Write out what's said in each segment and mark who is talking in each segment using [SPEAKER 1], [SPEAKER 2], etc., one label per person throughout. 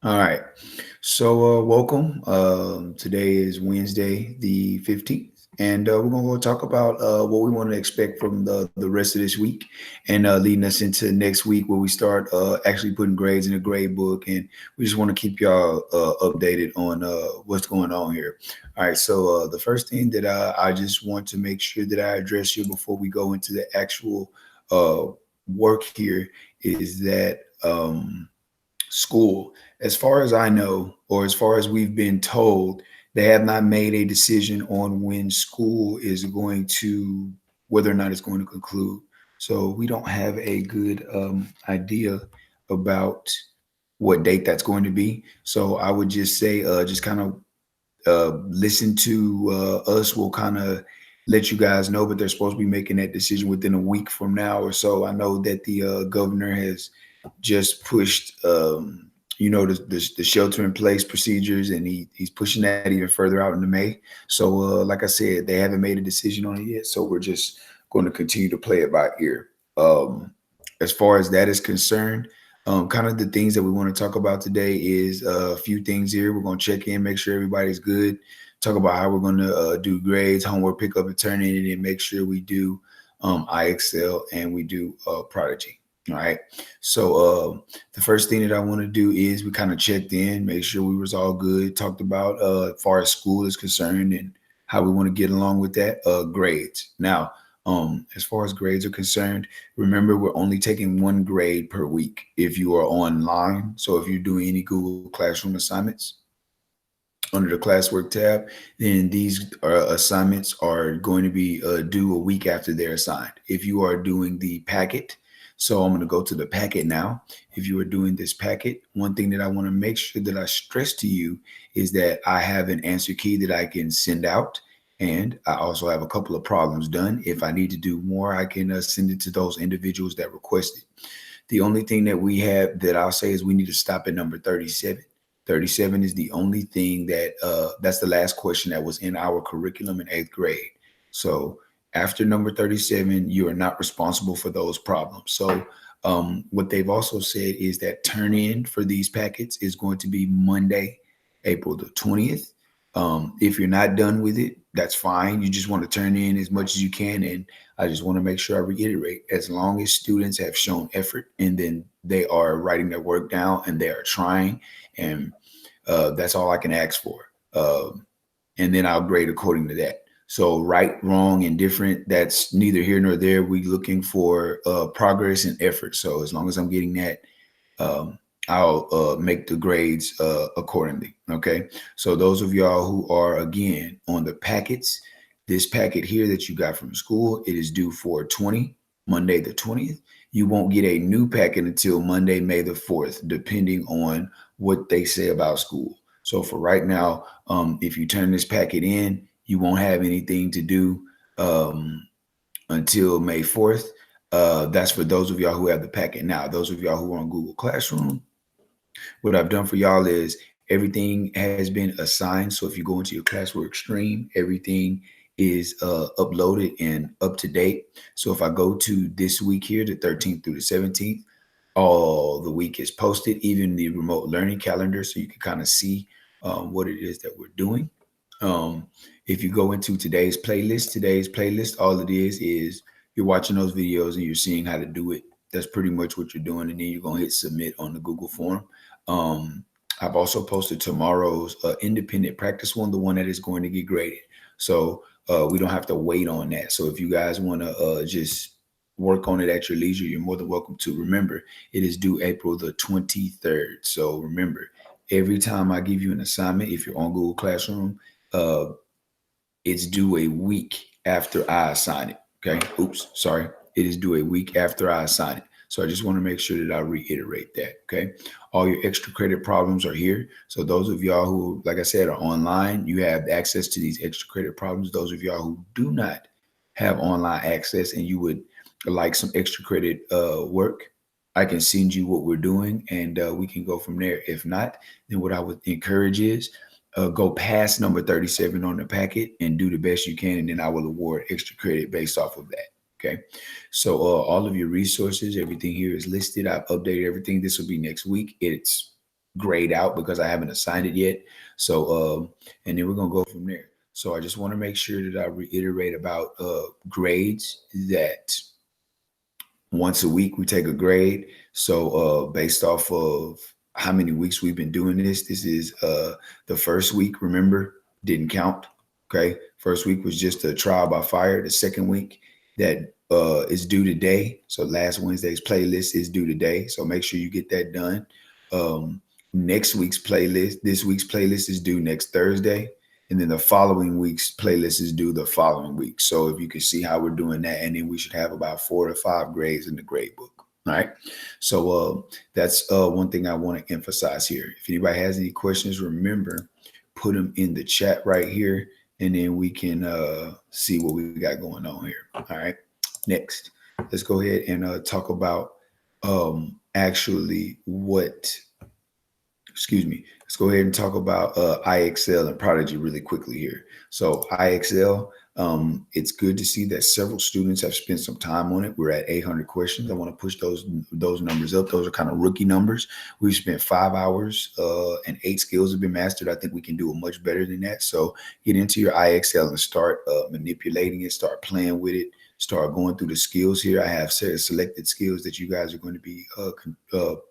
[SPEAKER 1] All right. So, welcome. Today is Wednesday, the 15th, and we're going to go talk about what we want to expect from the rest of this week and leading us into next week where we start actually putting grades in the grade book. And we just want to keep y'all updated on what's going on here. All right. So, the first thing that I just want to make sure that I address here before we go into the actual uh, work here is that. School, as far as I know, or as far as we've been told, they have not made a decision on when school is going to, whether or not it's going to conclude. So we don't have a good idea about what date that's going to be. So I would just say, just kind of listen to us. We'll kind of let you guys know, but they're supposed to be making that decision within a week from now or so. I know that the governor has just pushed, the shelter in place procedures, and he's pushing that even further out into May. So, like I said, they haven't made a decision on it yet. So we're just going to continue to play it by ear. Um, as far as that is concerned, kind of the things that we want to talk about today is a few things here. We're going to check in, make sure everybody's good, talk about how we're going to do grades, homework, pick up and turn in, and make sure we do IXL and we do Prodigy. All right. So the first thing that I want to do is we kind of checked in, make sure we was all good, talked about as far as school is concerned and how we want to get along with that. Grades. Now, as far as grades are concerned, remember, we're only taking one grade per week if you are online. So if you're doing any Google Classroom assignments under the classwork tab, then these assignments are going to be due a week after they're assigned. If you are doing the packet, so I'm going to go to the packet now. If you are doing this packet, one thing that I want to make sure that I stress to you is that I have an answer key that I can send out. And I also have a couple of problems done. If I need to do more, I can send it to those individuals that requested. The only thing that we have that I'll say is we need to stop at number 37. 37 is the only thing that that's the last question that was in our curriculum in eighth grade. So after number 37, you are not responsible for those problems. So what they've also said is that turn in for these packets is going to be Monday, April the 20th. If you're not done with it, that's fine. You just want to turn in as much as you can. And I just want to make sure I reiterate, as long as students have shown effort and then they are writing their work down and they are trying, and that's all I can ask for. And then I'll grade according to that. So right, wrong, and different, that's neither here nor there. We looking for progress and effort. So as long as I'm getting that, um, I'll make the grades accordingly. Okay. So those of y'all who are again on the packets, this packet here that you got from school, it is due for 20, Monday the 20th. You won't get a new packet until Monday, May the 4th, depending on what they say about school. So for right now, if you turn this packet in, you won't have anything to do until May 4th. That's for those of y'all who have the packet now. Those of y'all who are on Google Classroom, what I've done for y'all is everything has been assigned. So if you go into your classwork stream, everything is uploaded and up to date. So if I go to this week here, the 13th through the 17th, all the week is posted, even the remote learning calendar, so you can kind of see what it is that we're doing. Um, if you go into today's playlist, all it is you're watching those videos and you're seeing how to do it. That's pretty much what you're doing, and then you're gonna hit submit on the Google form. Um, I've also posted tomorrow's independent practice one, the one that is going to get graded. So we don't have to wait on that. So if you guys want to just work on it at your leisure, you're more than welcome to. Remember, it is due April the 23rd. So remember, every time I give you an assignment, if you're on Google Classroom, uh, it's due a week after I assign it. Okay. Oops, sorry. It is due a week after I assign it. So I just want to make sure that I reiterate that. Okay. All your extra credit problems are here. So those of y'all who, like I said, are online, you have access to these extra credit problems. Those of y'all who do not have online access and you would like some extra credit work, I can send you what we're doing and we can go from there. If not, then what I would encourage is go past number 37 on the packet and do the best you can, and then I will award extra credit based off of that. Okay. So all of your resources, everything here is listed. I've updated everything. This will be next week. It's grade out because I haven't assigned it yet. So, and then we're gonna go from there. So I just want to make sure that I reiterate about grades, that once a week we take a grade. So based off of how many weeks we've been doing this is the first week, remember, didn't count. Okay. First week was just a trial by fire. The second week that is due today. So last Wednesday's playlist is due today. So make sure you get that done. Next week's playlist, this week's playlist is due next Thursday. And then the following week's playlist is due the following week. So if you can see how we're doing that, and then we should have about 4 to 5 grades in the grade book. All right. So that's one thing I want to emphasize here. If anybody has any questions, remember, put them in the chat right here, and then we can see what we got going on here. All right. Next, let's go ahead and talk about actually what, excuse me, let's go ahead and talk about IXL and Prodigy really quickly here. So IXL, it's good to see that several students have spent some time on it. We're at 800 questions. I want to push those numbers up. Those are kind of rookie numbers. We've spent 5 hours and 8 skills have been mastered. I think we can do it much better than that. So get into your IXL and start manipulating it, start playing with it, start going through the skills here. I have selected skills that you guys are going to be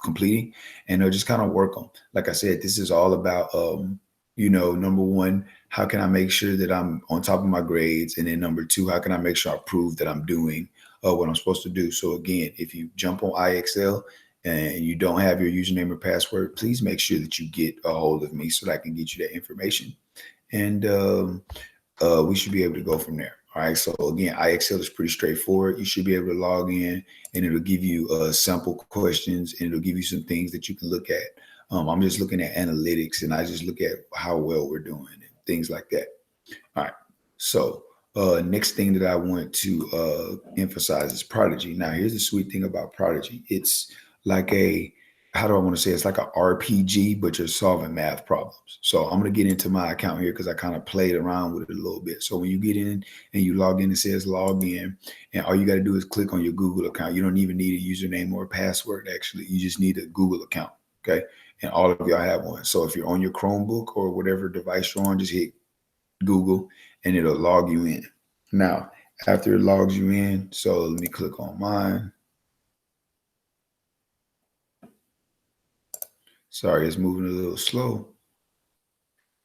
[SPEAKER 1] completing, and just kind of work on. Like I said, this is all about, number one, how can I make sure that I'm on top of my grades? And then number two, how can I make sure I prove that I'm doing what I'm supposed to do? So again, if you jump on IXL and you don't have your username or password, please make sure that you get a hold of me so that I can get you that information. And we should be able to go from there. All right. So again, IXL is pretty straightforward. You should be able to log in, and it'll give you sample questions, and it'll give you some things that you can look at. I'm just looking at analytics, and I just look at how well we're doing and things like that. All right. So next thing that I want to emphasize is Prodigy. Now, here's the sweet thing about Prodigy. It's like how do I want to say it? It's like a RPG, but you're solving math problems. So I'm going to get into my account here because I kind of played around with it a little bit. So when you get in and you log in, it says log in, and all you got to do is click on your Google account. You don't even need a username or a password, actually. You just need a Google account, okay? And all of y'all have one. So if you're on your Chromebook or whatever device you're on, just hit Google and it'll log you in. Now, after it logs you in, so let me click on mine. Sorry, it's moving a little slow.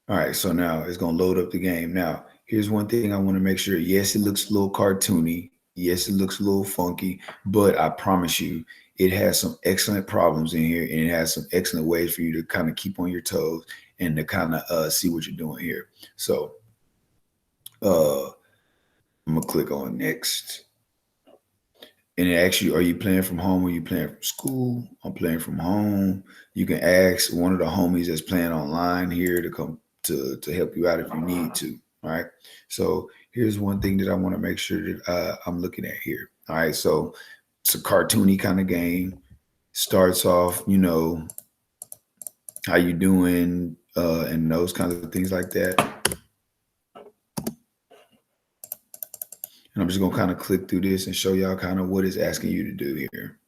[SPEAKER 1] All right, so now it's going to load up the game. Now, here's one thing I want to make sure. Yes, it looks a little cartoony. Yes, it looks a little funky, but I promise you, it has some excellent problems in here, and it has some excellent ways for you to kind of keep on your toes and to kind of see what you're doing here. So I'm going to click on next. And it asks you, are you playing from home or are you playing from school? I'm playing from home. You can ask one of the homies that's playing online here to come to help you out if you need to. All right. So here's one thing that I want to make sure that I'm looking at here. All right. So it's a cartoony kind of game. Starts off, how you doing and those kinds of things like that. And I'm just going to kind of click through this and show y'all kind of what it's asking you to do here.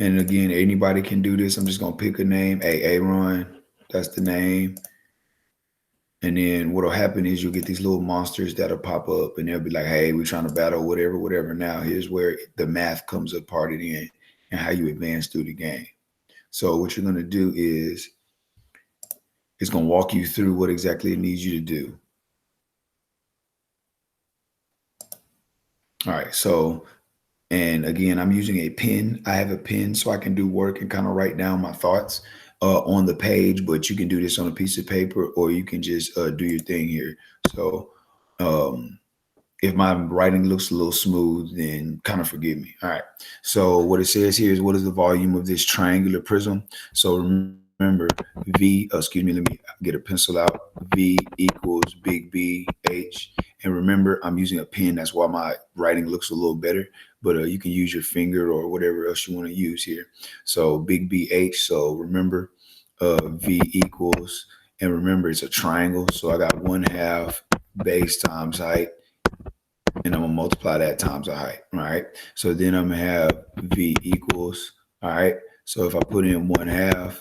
[SPEAKER 1] And again, anybody can do this. I'm just going to pick a name. Aaron, that's the name. And then what'll happen is you'll get these little monsters that'll pop up, and they'll be like, hey, we're trying to battle whatever. Now, here's where the math comes apart in and how you advance through the game. So what you're going to do is it's going to walk you through what exactly it needs you to do. All right. So, and again, I'm using a pen. I have a pen so I can do work and kind of write down my thoughts on the page, but you can do this on a piece of paper, or you can just do your thing here. So if my writing looks a little smooth, then kind of forgive me. All right. So what it says here is, what is the volume of this triangular prism? So remember, V, excuse me, let me get a pencil out. V equals big B H. And remember, I'm using a pen. That's why my writing looks a little better. But you can use your finger or whatever else you want to use here. So big B H. So remember, V equals, and remember, it's a triangle. So I got 1/2 base times height and I'm gonna multiply that times the height, right? So then I'm gonna have V equals, all right? So if I put in 1/2,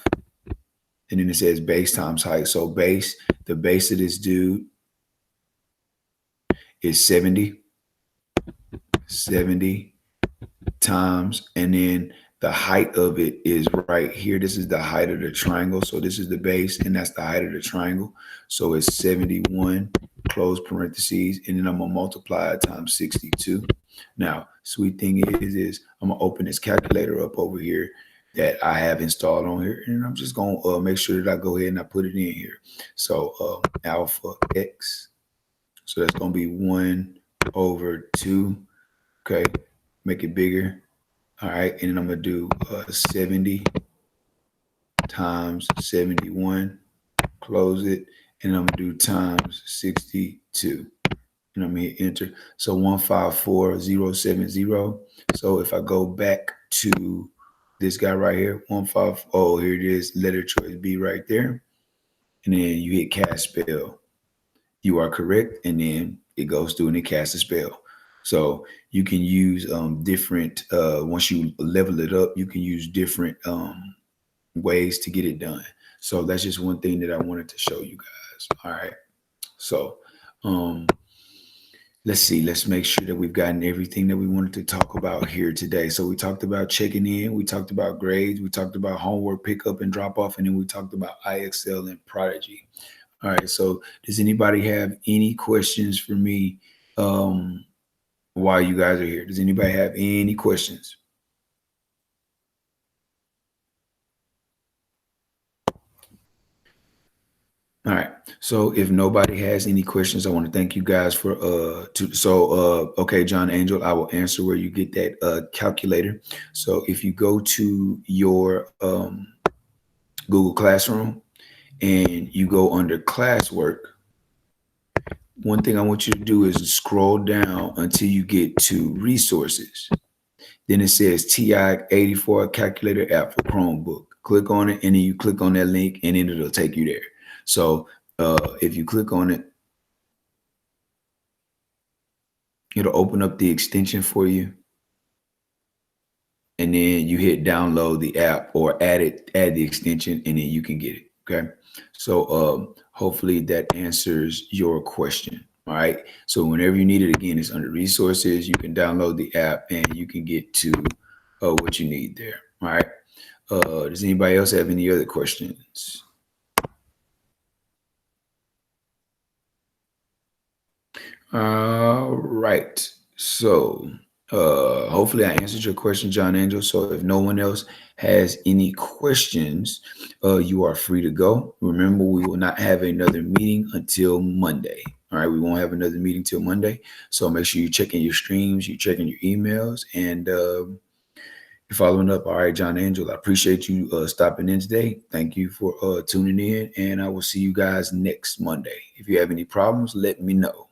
[SPEAKER 1] and then it says base times height. So the base of this dude is 70 times, and then the height of it is right here. This is the height of the triangle. So this is the base, and that's the height of the triangle. So it's 71, close parentheses, and then I'm gonna multiply it times 62. Now, sweet thing is I'm gonna open this calculator up over here that I have installed on here, and I'm just gonna make sure that I go ahead and I put it in here. So alpha x. So that's gonna be 1/2. Okay, make it bigger. All right, and then I'm gonna do 70 times 71, close it, and I'm gonna do times 62, and I'm gonna hit enter. So 154,070. So if I go back to this guy right here, 15, oh, here it is, letter choice B right there, and then you hit cast spell. You are correct, and then it goes through and it casts a spell. So you can use different, once you level it up, you can use different ways to get it done. So that's just one thing that I wanted to show you guys. All right. So let's see. Let's make sure that we've gotten everything that we wanted to talk about here today. So we talked about checking in. We talked about grades. We talked about homework pickup and drop off. And then we talked about IXL and Prodigy. All right. So does anybody have any questions for me while you guys are here? Does anybody have any questions? All right. So if nobody has any questions, I want to thank you guys for okay, John Angel, I will answer where you get that calculator. So if you go to your Google Classroom and you go under classwork, one thing I want you to do is scroll down until you get to resources. Then it says TI-84 calculator app for Chromebook. Click on it, and then you click on that link, and then it'll take you there. So if you click on it, it'll open up the extension for you. And then you hit download the app or add the extension, and then you can get it. Okay. So hopefully that answers your question. All right. So whenever you need it, again, it's under resources. You can download the app and you can get to what you need there. All right. Does anybody else have any other questions? All right. So hopefully I answered your question, John Angel. So if no one else has any questions, you are free to go. Remember, we will not have another meeting until Monday. All right, we won't have another meeting till Monday. So make sure you're checking your streams, you're checking your emails, and you're following up. All right, John Angel, I appreciate you stopping in today. Thank you for tuning in, and I will see you guys next Monday. If you have any problems, let me know.